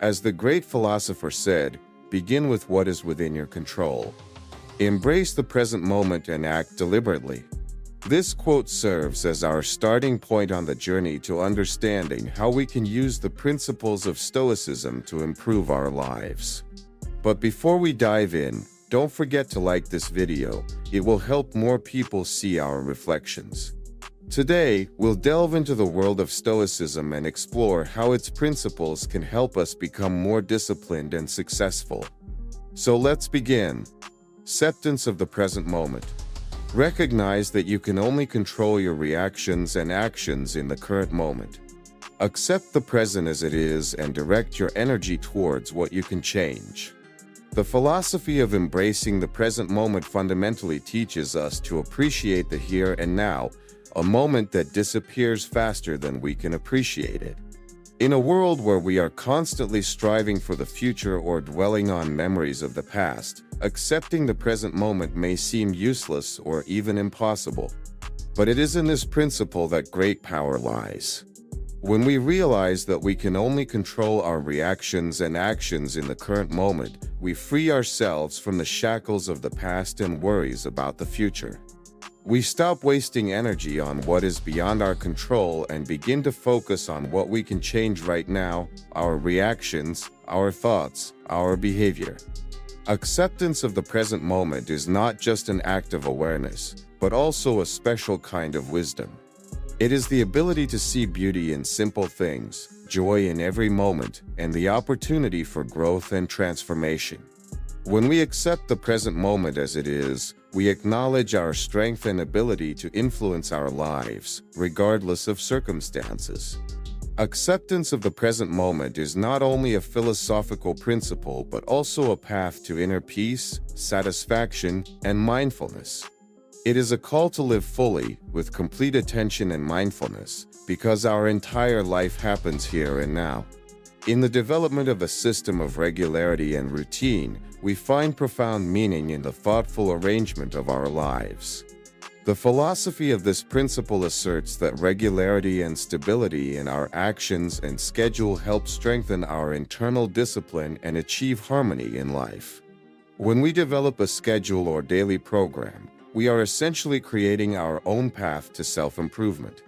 As the great philosopher said, begin with what is within your control. Embrace the present moment and act deliberately. This quote serves as our starting point on the journey to understanding how we can use the principles of Stoicism to improve our lives. But before we dive in, don't forget to like this video. It will help more people see our reflections. Today, we'll delve into the world of Stoicism and explore how its principles can help us become more disciplined and successful. So let's begin. Acceptance of the present moment. Recognize that you can only control your reactions and actions in the current moment. Accept the present as it is and direct your energy towards what you can change. The philosophy of embracing the present moment fundamentally teaches us to appreciate the here and now, a moment that disappears faster than we can appreciate it. In a world where we are constantly striving for the future or dwelling on memories of the past, accepting the present moment may seem useless or even impossible. But it is in this principle that great power lies. When we realize that we can only control our reactions and actions in the current moment, we free ourselves from the shackles of the past and worries about the future. We stop wasting energy on what is beyond our control and begin to focus on what we can change right now, our reactions, our thoughts, our behavior. Acceptance of the present moment is not just an act of awareness, but also a special kind of wisdom. It is the ability to see beauty in simple things, joy in every moment, and the opportunity for growth and transformation. When we accept the present moment as it is, we acknowledge our strength and ability to influence our lives, regardless of circumstances. Acceptance of the present moment is not only a philosophical principle but also a path to inner peace, satisfaction, and mindfulness. It is a call to live fully, with complete attention and mindfulness, because our entire life happens here and now. In the development of a system of regularity and routine, we find profound meaning in the thoughtful arrangement of our lives. The philosophy of this principle asserts that regularity and stability in our actions and schedule help strengthen our internal discipline and achieve harmony in life. When we develop a schedule or daily program, we are essentially creating our own path to self-improvement.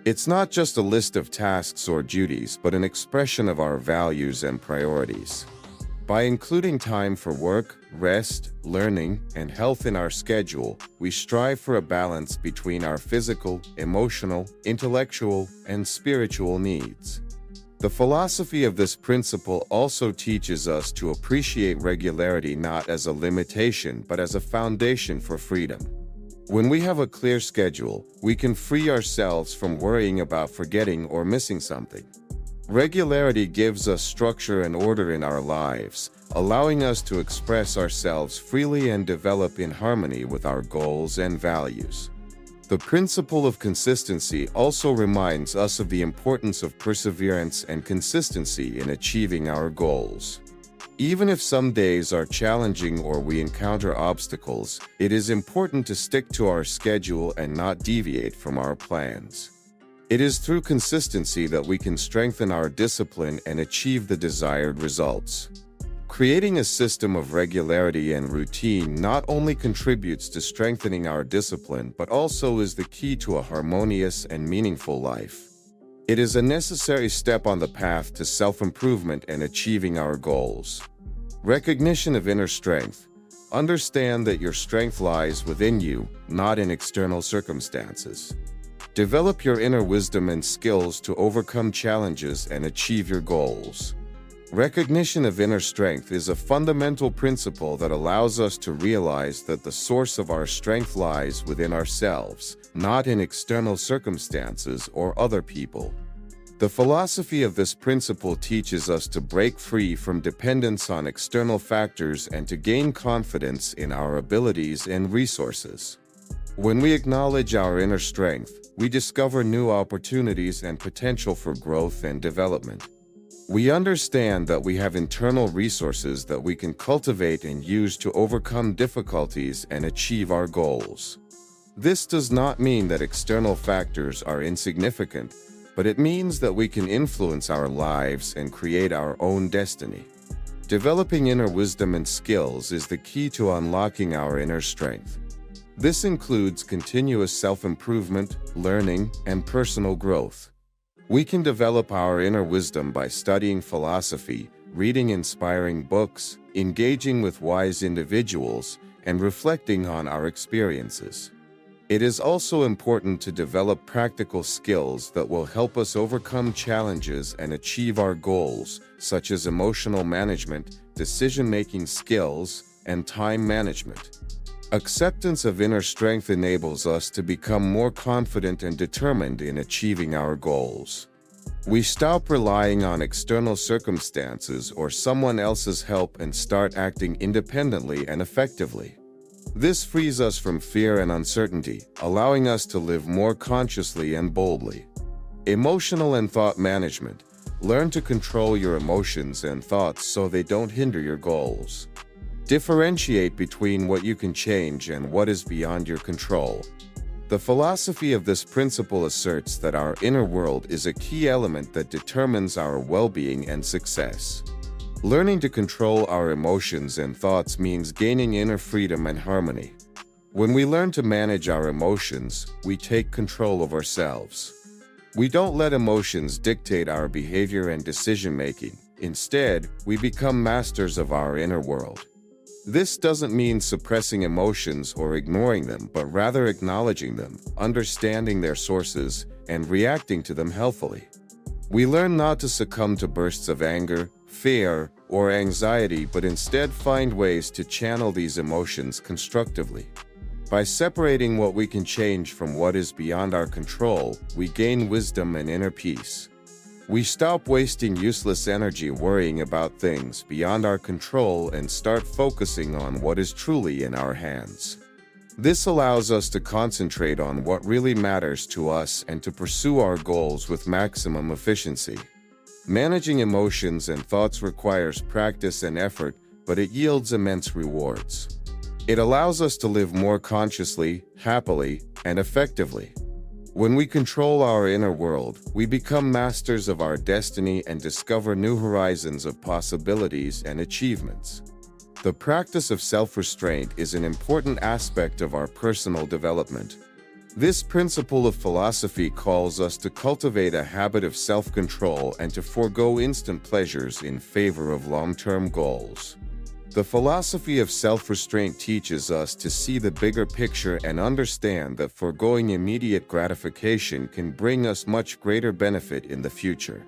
It's not just a list of tasks or duties, but an expression of our values and priorities. By including time for work, rest, learning, and health in our schedule, we strive for a balance between our physical, emotional, intellectual, and spiritual needs. The philosophy of this principle also teaches us to appreciate regularity not as a limitation but as a foundation for freedom. When we have a clear schedule, we can free ourselves from worrying about forgetting or missing something. Regularity gives us structure and order in our lives, allowing us to express ourselves freely and develop in harmony with our goals and values. The principle of consistency also reminds us of the importance of perseverance and consistency in achieving our goals. Even if some days are challenging or we encounter obstacles, it is important to stick to our schedule and not deviate from our plans. It is through consistency that we can strengthen our discipline and achieve the desired results. Creating a system of regularity and routine not only contributes to strengthening our discipline but also is the key to a harmonious and meaningful life. It is a necessary step on the path to self-improvement and achieving our goals. Recognition of inner strength. Understand that your strength lies within you, not in external circumstances. Develop your inner wisdom and skills to overcome challenges and achieve your goals. Recognition of inner strength is a fundamental principle that allows us to realize that the source of our strength lies within ourselves, not in external circumstances or other people. The philosophy of this principle teaches us to break free from dependence on external factors and to gain confidence in our abilities and resources. When we acknowledge our inner strength, we discover new opportunities and potential for growth and development. We understand that we have internal resources that we can cultivate and use to overcome difficulties and achieve our goals. This does not mean that external factors are insignificant, but it means that we can influence our lives and create our own destiny. Developing inner wisdom and skills is the key to unlocking our inner strength. This includes continuous self-improvement, learning, and personal growth. We can develop our inner wisdom by studying philosophy, reading inspiring books, engaging with wise individuals, and reflecting on our experiences. It is also important to develop practical skills that will help us overcome challenges and achieve our goals, such as emotional management, decision-making skills, and time management. Acceptance of inner strength enables us to become more confident and determined in achieving our goals. We stop relying on external circumstances or someone else's help and start acting independently and effectively. This frees us from fear and uncertainty, allowing us to live more consciously and boldly. Emotional and thought management. Learn to control your emotions and thoughts so they don't hinder your goals. Differentiate between what you can change and what is beyond your control. The philosophy of this principle asserts that our inner world is a key element that determines our well-being and success. Learning to control our emotions and thoughts means gaining inner freedom and harmony. When we learn to manage our emotions, we take control of ourselves. We don't let emotions dictate our behavior and decision-making. Instead, we become masters of our inner world. This doesn't mean suppressing emotions or ignoring them, but rather acknowledging them, understanding their sources, and reacting to them healthily. We learn not to succumb to bursts of anger, fear, or anxiety, but instead find ways to channel these emotions constructively. By separating what we can change from what is beyond our control, we gain wisdom and inner peace. We stop wasting useless energy worrying about things beyond our control and start focusing on what is truly in our hands. This allows us to concentrate on what really matters to us and to pursue our goals with maximum efficiency. Managing emotions and thoughts requires practice and effort, but it yields immense rewards. It allows us to live more consciously, happily, and effectively. When we control our inner world, we become masters of our destiny and discover new horizons of possibilities and achievements. The practice of self-restraint is an important aspect of our personal development. This principle of philosophy calls us to cultivate a habit of self-control and to forego instant pleasures in favor of long-term goals. The philosophy of self-restraint teaches us to see the bigger picture and understand that foregoing immediate gratification can bring us much greater benefit in the future.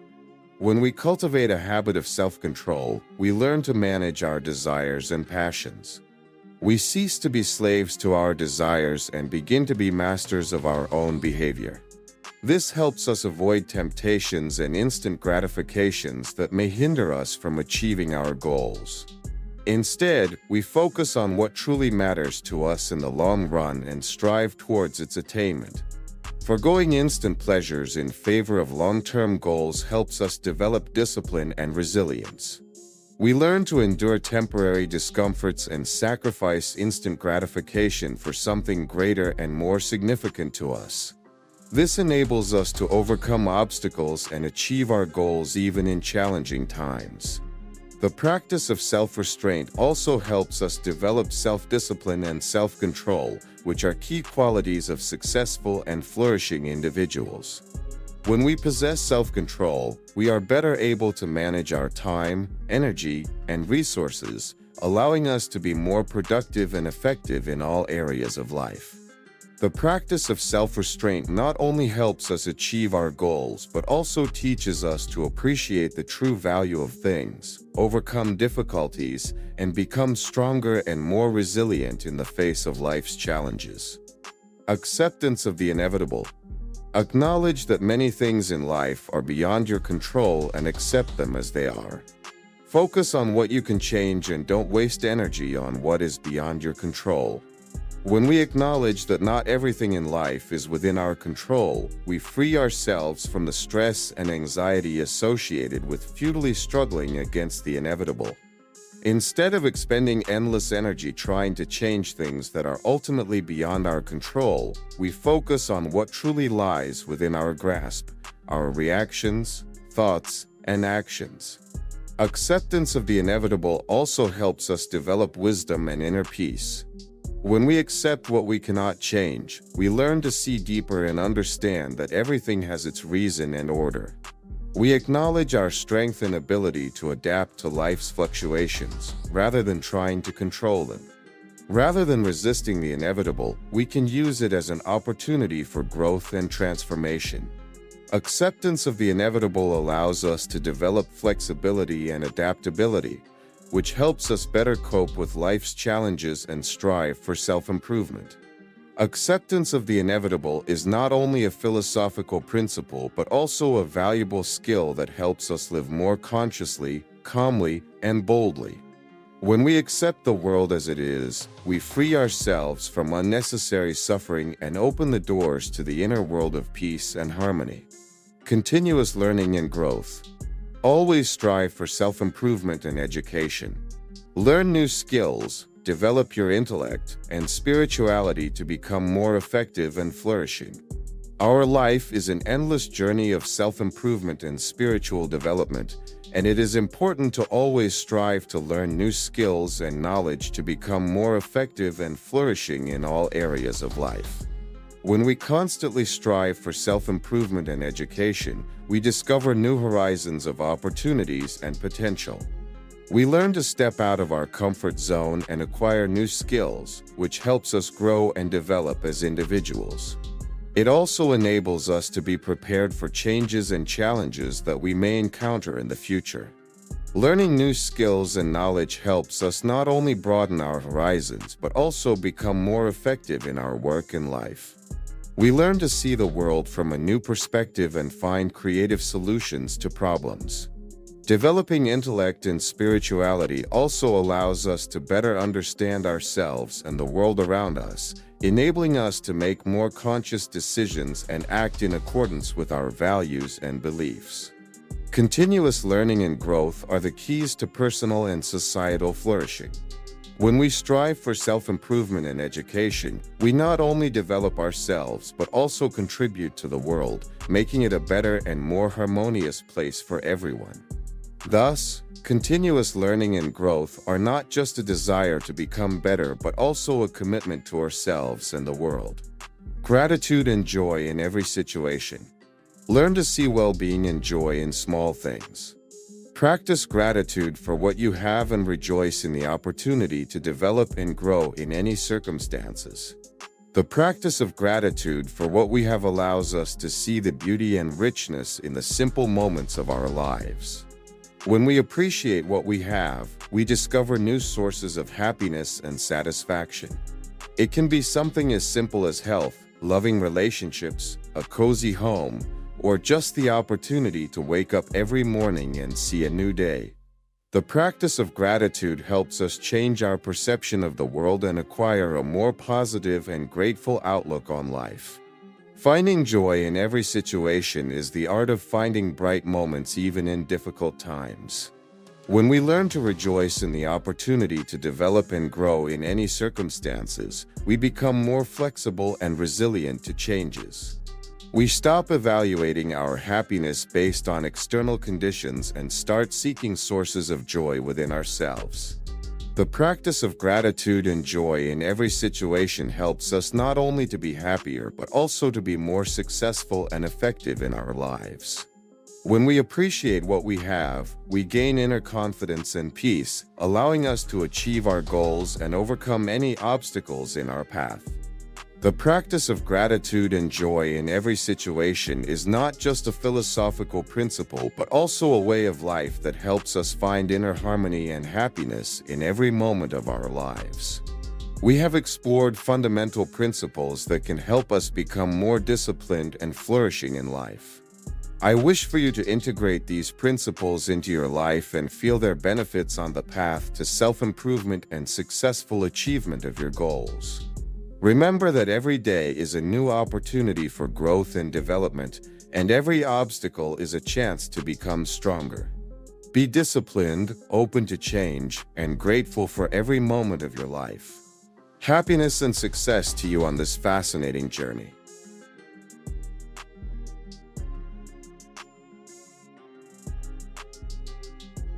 When we cultivate a habit of self-control, we learn to manage our desires and passions. We cease to be slaves to our desires and begin to be masters of our own behavior. This helps us avoid temptations and instant gratifications that may hinder us from achieving our goals. Instead, we focus on what truly matters to us in the long run and strive towards its attainment. Foregoing instant pleasures in favor of long-term goals helps us develop discipline and resilience. We learn to endure temporary discomforts and sacrifice instant gratification for something greater and more significant to us. This enables us to overcome obstacles and achieve our goals even in challenging times. The practice of self-restraint also helps us develop self-discipline and self-control, which are key qualities of successful and flourishing individuals. When we possess self-control, we are better able to manage our time, energy, and resources, allowing us to be more productive and effective in all areas of life. The practice of self-restraint not only helps us achieve our goals, but also teaches us to appreciate the true value of things, overcome difficulties, and become stronger and more resilient in the face of life's challenges. Acceptance of the inevitable. Acknowledge that many things in life are beyond your control and accept them as they are. Focus on what you can change and don't waste energy on what is beyond your control. When we acknowledge that not everything in life is within our control, we free ourselves from the stress and anxiety associated with futilely struggling against the inevitable. Instead of expending endless energy trying to change things that are ultimately beyond our control, we focus on what truly lies within our grasp, our reactions, thoughts, and actions. Acceptance of the inevitable also helps us develop wisdom and inner peace. When we accept what we cannot change, we learn to see deeper and understand that everything has its reason and order. We acknowledge our strength and ability to adapt to life's fluctuations, rather than trying to control them. Rather than resisting the inevitable, we can use it as an opportunity for growth and transformation. Acceptance of the inevitable allows us to develop flexibility and adaptability, which helps us better cope with life's challenges and strive for self-improvement. Acceptance of the inevitable is not only a philosophical principle but also a valuable skill that helps us live more consciously, calmly, and boldly. When we accept the world as it is, we free ourselves from unnecessary suffering and open the doors to the inner world of peace and harmony. Continuous learning and growth. Always strive for self-improvement and education. Learn new skills, develop your intellect and spirituality to become more effective and flourishing. Our life is an endless journey of self-improvement and spiritual development, and it is important to always strive to learn new skills and knowledge to become more effective and flourishing in all areas of life. When we constantly strive for self-improvement and education, we discover new horizons of opportunities and potential. We learn to step out of our comfort zone and acquire new skills, which helps us grow and develop as individuals. It also enables us to be prepared for changes and challenges that we may encounter in the future. Learning new skills and knowledge helps us not only broaden our horizons but also become more effective in our work and life. We learn to see the world from a new perspective and find creative solutions to problems. Developing intellect and spirituality also allows us to better understand ourselves and the world around us, enabling us to make more conscious decisions and act in accordance with our values and beliefs. Continuous learning and growth are the keys to personal and societal flourishing. When we strive for self-improvement and education, we not only develop ourselves but also contribute to the world, making it a better and more harmonious place for everyone. Thus, continuous learning and growth are not just a desire to become better but also a commitment to ourselves and the world. Gratitude and joy in every situation. Learn to see well-being and joy in small things. Practice gratitude for what you have and rejoice in the opportunity to develop and grow in any circumstances. The practice of gratitude for what we have allows us to see the beauty and richness in the simple moments of our lives. When we appreciate what we have, we discover new sources of happiness and satisfaction. It can be something as simple as health, loving relationships, a cozy home, or just the opportunity to wake up every morning and see a new day. The practice of gratitude helps us change our perception of the world and acquire a more positive and grateful outlook on life. Finding joy in every situation is the art of finding bright moments even in difficult times. When we learn to rejoice in the opportunity to develop and grow in any circumstances, we become more flexible and resilient to changes. We stop evaluating our happiness based on external conditions and start seeking sources of joy within ourselves. The practice of gratitude and joy in every situation helps us not only to be happier but also to be more successful and effective in our lives. When we appreciate what we have, we gain inner confidence and peace, allowing us to achieve our goals and overcome any obstacles in our path. The practice of gratitude and joy in every situation is not just a philosophical principle but also a way of life that helps us find inner harmony and happiness in every moment of our lives. We have explored fundamental principles that can help us become more disciplined and flourishing in life. I wish for you to integrate these principles into your life and feel their benefits on the path to self-improvement and successful achievement of your goals. Remember that every day is a new opportunity for growth and development, and every obstacle is a chance to become stronger. Be disciplined, open to change, and grateful for every moment of your life. Happiness and success to you on this fascinating journey.